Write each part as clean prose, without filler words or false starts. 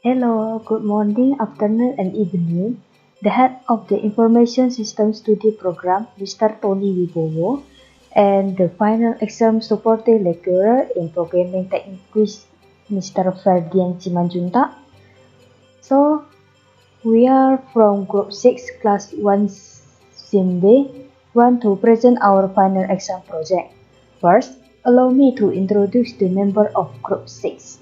Hello, good morning, afternoon, and evening. The head of the Information System Study Program, Mr. Tony Wibowo, and the final exam supporting lecturer in Programming TEKNIK, Mr. Ferdian Simanjunta. So, we are from Group 6, Class 1 SIMB, want to present our final exam project. First, allow me to introduce the member of Group 6.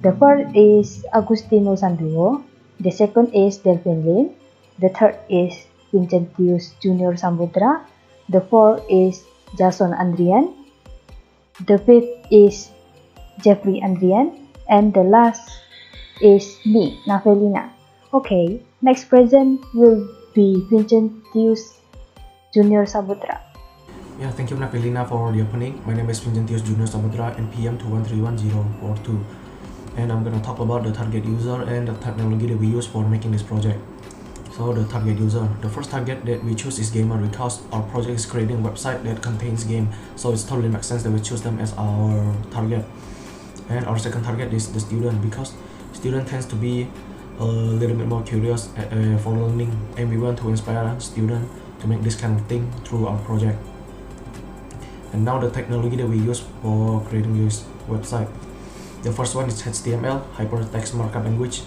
The first is Agustino Sanduo, the second is Delvin Lim, the third is Vincentius Junior Samudra, the fourth is Jason Andrian, the fifth is Jeffrey Andrian, and the last is me, Navelina. Okay, next present will be Vincentius Junior Samudra. Yeah, thank you Navelina for the opening. My name is Vincentius Junior Samudra, NPM 2131042. And I'm gonna talk about the target user and the technology that we use for making this project. So the target user, the first target that we choose is gamer because our project is creating a website that contains game, so it's totally makes sense that we choose them as our target. And our second target is the student because student tends to be a little bit more curious for learning, and we want to inspire student to make this kind of thing through our project. And now the technology that we use for creating this website. The first one is HTML, Hypertext Markup Language.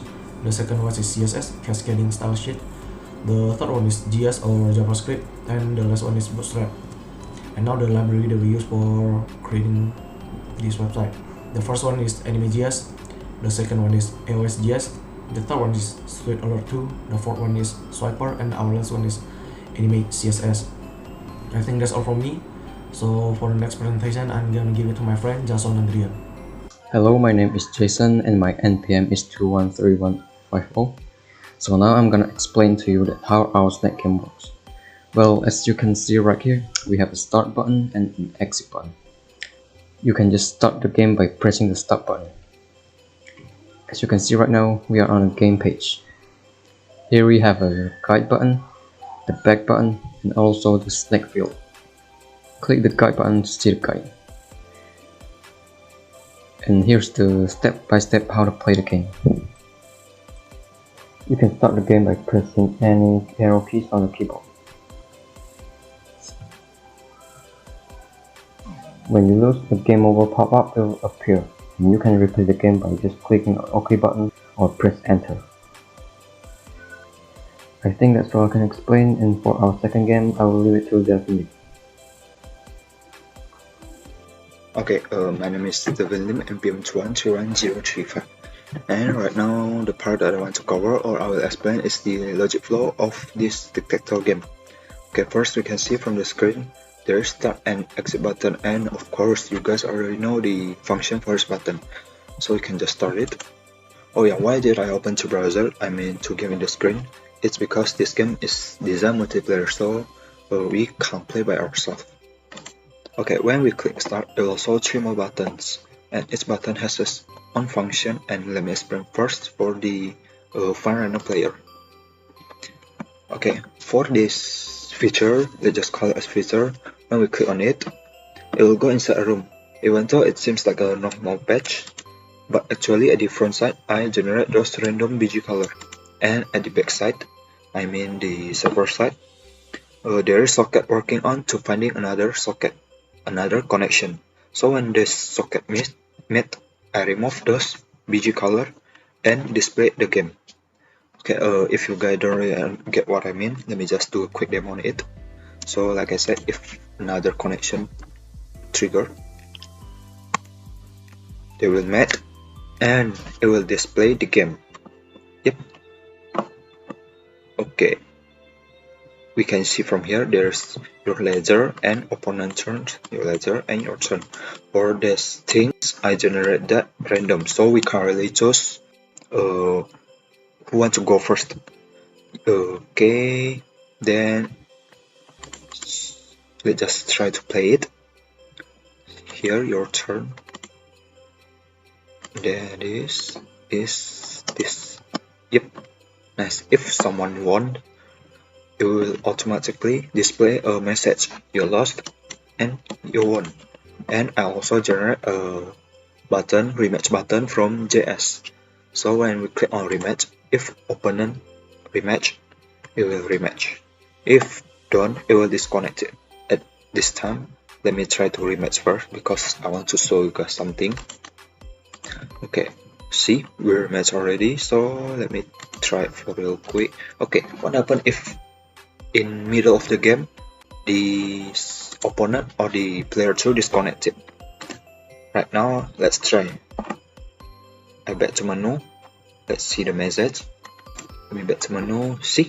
The second one is CSS, Cascading Style Sheet. The third one is JS or JavaScript, and the last one is Bootstrap. And now the library that we use for creating this website. The first one is AnimeJS, the second one is AOSJS, the third one is Sweet Alert 2, the fourth one is Swiper, and our last one is AnimeCSS. I think that's all from me. So for the next presentation, I'm gonna give it to my friend Jason Andrian. Hello, my name is Jason and my NPM is 213150. So now I'm gonna explain to you how our snack game works. Well, as you can see right here, we have a start button and an exit button. You can just start the game by pressing the start button. As you can see right now, we are on a game page. Here we have a guide button, the back button, and also the snack field. Click the guide button to see the guide. And here's the step-by-step how to play the game. You can start the game by pressing any arrow keys on the keyboard. When you lose, the game over pop-up will appear, and you can replay the game by just clicking the OK button or press enter. I think that's all I can explain, and for our second game, I will leave it to Delphine. Okay, my name is Delvin Lim, NPM 2131035, and right now the part that I want to cover or I will explain is the logic flow of this tic-tac-toe game. Okay, first we can see from the screen there is start and exit button, and of course you guys already know the function for this button, so you can just start it. Oh yeah, why did I open to browser? I mean to game in the screen. It's because this game is designed multiplayer, so we can't play by ourselves. Okay, when we click start, it will show 3 more buttons, and each button has its own function, and let me explain first for the fun random player. Okay, for this feature, let's just call it as feature. When we click on it, it will go inside a room. Even though it seems like a normal page, but actually at the front side, I generate those random BG color, and at the back side, I mean the server side, there is socket working on to finding another socket, another connection. So when this socket met, I remove those BG color and display the game. Okay, if you guys don't really get what I mean, let me just do a quick demo on it. So like I said, if another connection trigger, they will meet and it will display the game. Yep. Okay, we can see from here there's your ledger and opponent turns, your ledger and your turn. For these things, I generate that random, so we can't really choose who wants to go first. Okay, then let's just try to play it. Here, your turn. Then this is this. Yep, nice. If someone won, it will automatically display a message: you lost and you won. And I also generate a button, rematch button from JS. So when we click on rematch, if opponent rematch, it will rematch. If don't, it will disconnect it. At this time, let me try to rematch first because I want to show you guys something. Okay, see, we rematch already, so let me try it for real quick. Okay, what happens if in middle of the game the opponent or the player 2 disconnected? Right now, let's try. I back to menu. Let's see the message. Let me back to menu. See,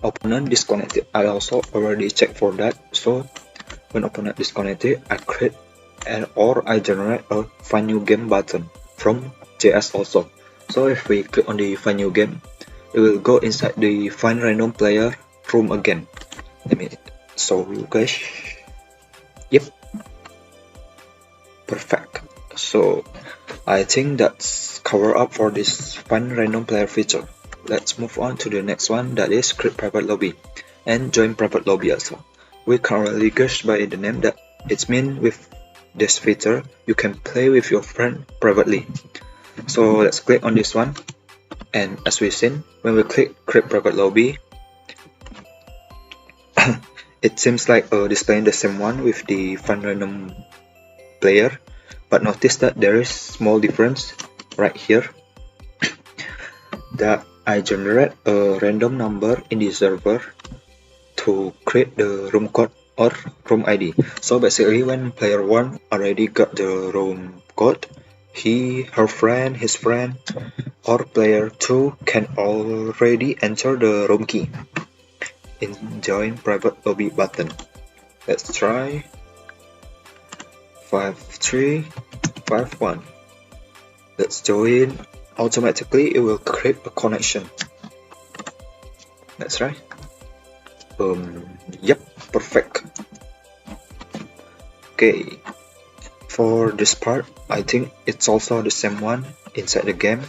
opponent disconnected. I also already checked for that. So when opponent disconnected, I create or I generate a find new game button from JS also. So if we click on the find new game, it will go inside the find random player room again. Let me show you guys. Yep, perfect. So I think that's cover up for this find random player feature. Let's move on to the next one, that is create private lobby and join private lobby also. We currently guess by the name that it means with this feature you can play with your friend privately. So let's click on this one, and as we've seen, when we click create private lobby, it seems like displaying the same one with the find random player, but notice that there is small difference right here that I generate a random number in the server to create the room code or room ID. So basically when player 1 already got the room code, her friend, his friend, or player 2 can already enter the room key in join private lobby button. Let's try 5351. Let's join. Automatically it will create a connection. That's right. Yep, perfect. Okay, for this part I think it's also the same one inside the game.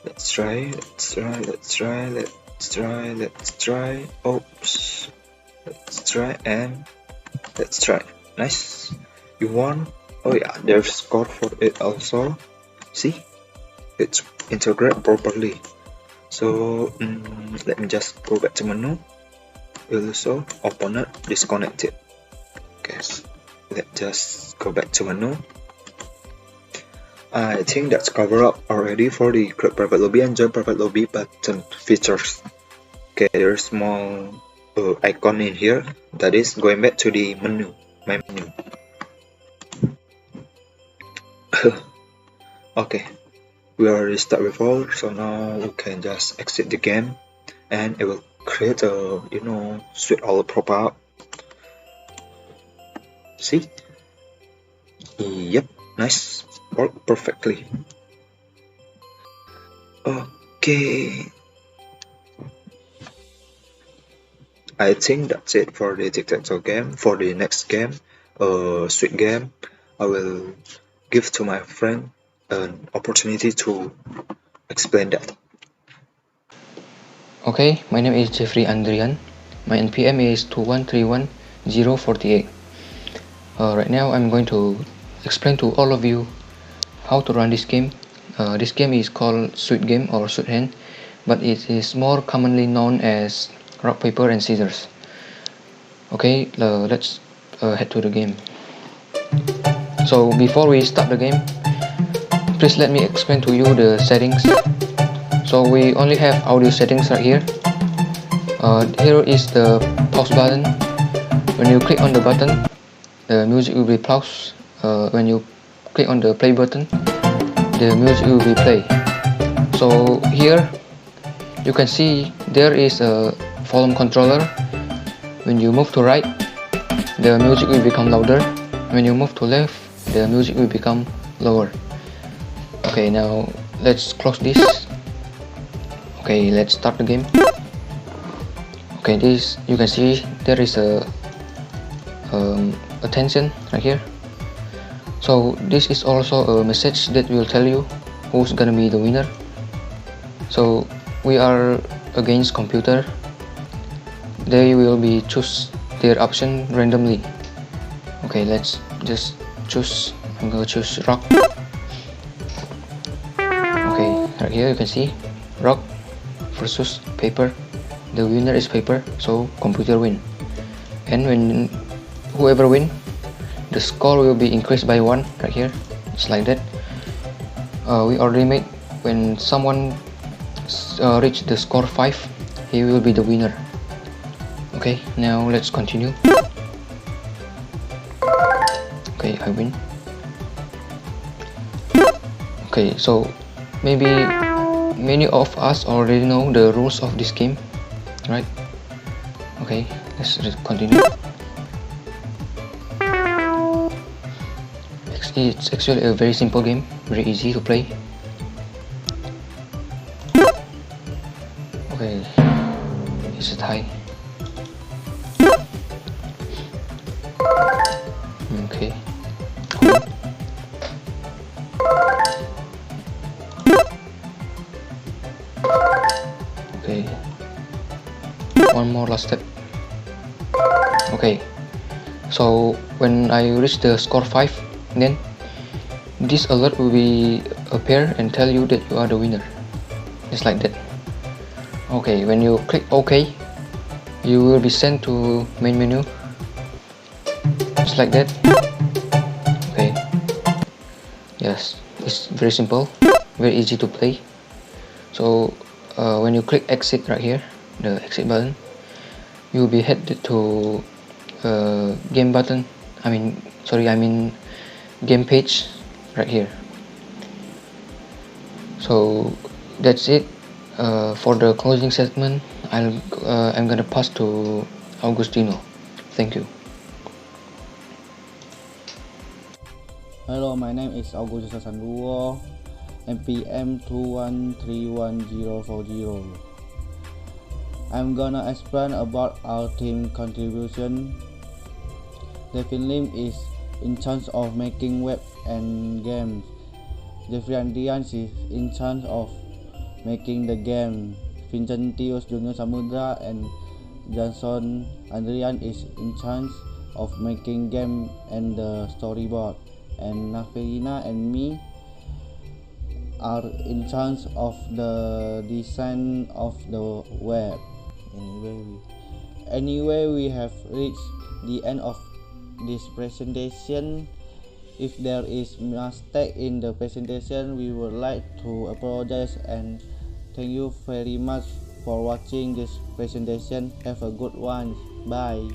Let's try. Oops. Let's try and let's try. Nice. You won. Oh yeah, there's score for it also. See, it's integrated properly. So let me just go back to menu. Also opponent disconnected. Okay, let's just go back to menu. I think that's covered up already for the create private lobby and join private lobby button features. Okay, there's small icon in here, that is going back to the menu, my menu. Okay, we already start before, so now we can just exit the game and it will create a suite all profile. See? Yep, nice, work perfectly. Okay, I think that's it for the tic-tac-toe game. For the next game, suite game, I will give to my friend an opportunity to explain that. Okay, my name is Jeffrey Andrian. My NPM is 2131048. Right now I'm going to explain to all of you how to run this game. This game is called Suite Game or Suite Hand, but it is more commonly known as rock, paper and scissors. Okay, let's head to the game. So before we start the game, please let me explain to you the settings. So we only have audio settings right here. Here is the pause button. When you click on the button, the music will be paused. When you click on the play button, the music will be play. So here you can see there is a volume controller. When you move to right, the music will become louder. When you move to left, the music will become lower. Okay, now let's close this. Okay, let's start the game. Okay, this you can see there is a attention right here. So this is also a message that will tell you who's gonna be the winner. So we are against computer. They will be choose their option randomly. Okay, let's just choose. I'm gonna choose rock. Okay, right here you can see rock versus paper. The winner is paper, so computer win. And when whoever win, the score will be increased by 1 right here. It's like that. We already made when someone reach the score 5, he will be the winner. Okay, now let's continue. Okay, I win. Okay, so maybe many of us already know the rules of this game, right? Okay, let's continue. It's actually a very simple game, very easy to play. Okay, it's a tie. Okay. Okay. One more last step. Okay. So when I reach the score 5, then this alert will be appear and tell you that you are the winner. Just like that. Okay, when you click OK, you will be sent to main menu. Just like that. Okay. Yes, it's very simple, very easy to play. So when you click exit right here, the exit button, you will be headed to game button. I mean game page right here. So that's it. For the closing statement, I'm gonna pass to Augustino. Thank you. Hello, my name is Augustus Sanduo, NPM 2131040. I'm gonna explain about our team contribution. Devin Lim is in charge of making web and games. Jeffrey Andrian is in charge of making the game. Vincentius Junior Samudra and Jason Andrian is in charge of making game and the storyboard. And Nafelina and me are in charge of the design of the web. Anyway, we have reached the end of this presentation. If there is mistake in the presentation, we would like to apologize and thank you very much for watching this presentation. Have a good one. Bye.